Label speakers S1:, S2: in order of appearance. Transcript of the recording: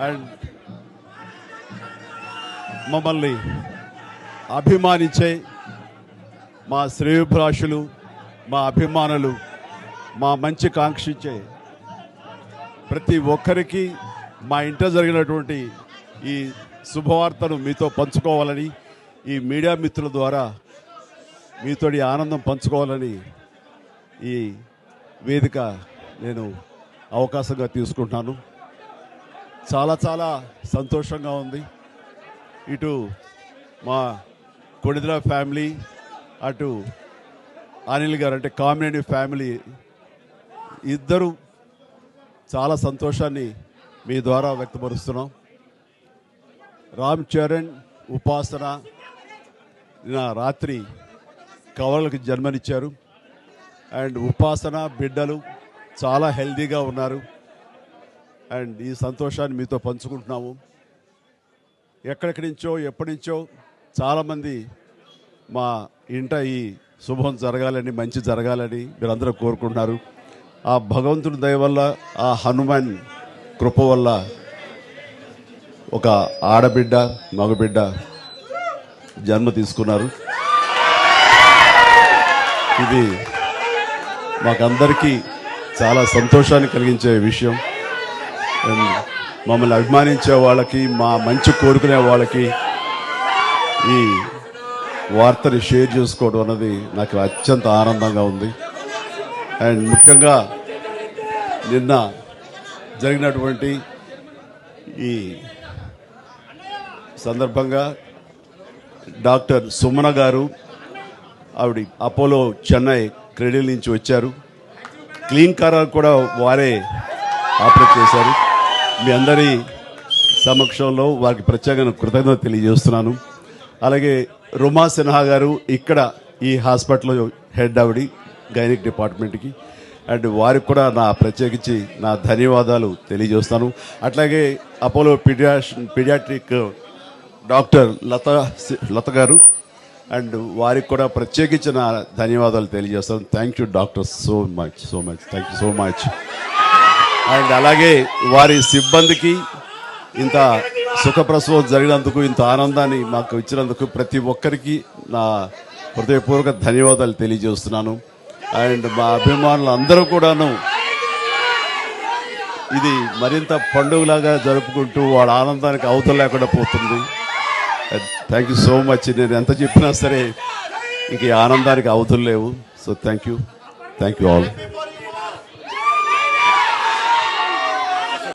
S1: And మమ్మల్ని అభిమానించే మా శ్రేయోభిలాషులు, మా అభిమానులు, మా మంచి కాంక్షించే ప్రతి ఒక్కరికి మా ఇంట జరిగినటువంటి ఈ శుభవార్తను మీతో పంచుకోవాలని, ఈ మీడియా మిత్రుల ద్వారా మీతోటి ఆనందం పంచుకోవాలని ఈ వేదిక నేను అవకాశంగా తీసుకుంటున్నాను. చాలా చాలా సంతోషంగా ఉంది. ఇటు మా కొణిదెల ఫ్యామిలీ, అటు అనిల్ గారు అంటే కామినేని ఫ్యామిలీ ఇద్దరు చాలా సంతోషాన్ని మీ ద్వారా వ్యక్తపరుస్తున్నాం. రామ్ చరణ్, ఉపాసన నిన్న రాత్రి కవలలకు జన్మనిచ్చారు. అండ్ ఉపాసన బిడ్డలు చాలా హెల్తీగా ఉన్నారు. అండ్ ఈ సంతోషాన్ని మీతో పంచుకుంటున్నాము. ఎక్కడెక్కడి నుంచో ఎప్పటి నుంచో చాలామంది మా ఇంట ఈ శుభం జరగాలని, మంచి జరగాలని మీరందరూ కోరుకుంటున్నారు. ఆ భగవంతుడి దయ వల్ల, ఆ హనుమాన్ కృప వల్ల ఒక ఆడబిడ్డ, మగబిడ్డ జన్మ తీసుకున్నారు. ఇది మాకందరికీ చాలా సంతోషాన్ని కలిగించే విషయం. మమ్మల్ని అభిమానించే వాళ్ళకి, మా మంచి కోరుకునే వాళ్ళకి ఈ వార్తని షేర్ చేసుకోవడం అన్నది నాకు అత్యంత ఆనందంగా ఉంది. అండ్ ముఖ్యంగా నిన్న జరిగినటువంటి ఈ సందర్భంగా డాక్టర్ సుమన గారు, ఆవిడ అపోలో చెన్నై క్రెడిల్ నుంచి వచ్చారు. క్లీన్ కార్ కూడా వారే ఆపరేట్ చేశారు. మీ అందరి సమక్షంలో వారికి ప్రత్యేక కృతజ్ఞత తెలియజేస్తున్నాను. అలాగే రుమా సిన్హా గారు ఇక్కడ ఈ హాస్పిటల్లో హెడ్ ఆవిడ గైనిక్ డిపార్ట్మెంట్కి, అండ్ వారికి కూడా ప్రత్యేకించి నా ధన్యవాదాలు తెలియజేస్తాను. అట్లాగే అపోలో పీడియాట్రిక్ డాక్టర్ లత గారు, అండ్ వారికి కూడా ప్రత్యేకించి నా ధన్యవాదాలు తెలియజేస్తాను. Thank you doctor, so much thank you so much. And అలాగే వారి సిబ్బందికి ఇంత సుఖప్రసవం జరిగినందుకు, ఇంత ఆనందాన్ని మాకు ఇచ్చినందుకు ప్రతి ఒక్కరికి నా హృదయపూర్వక ధన్యవాదాలు తెలియజేస్తున్నాను. అండ్ మా అభిమానులు అందరూ కూడాను ఇది మరింత పండుగలాగా జరుపుకుంటూ వాళ్ళ ఆనందానికి అవతల లేకుండా పోతుంది. Thank you so much. నేను ఎంత చెప్పినా సరే ఇంక ఈ ఆనందానికి అవతలు లేవు. So thank you all.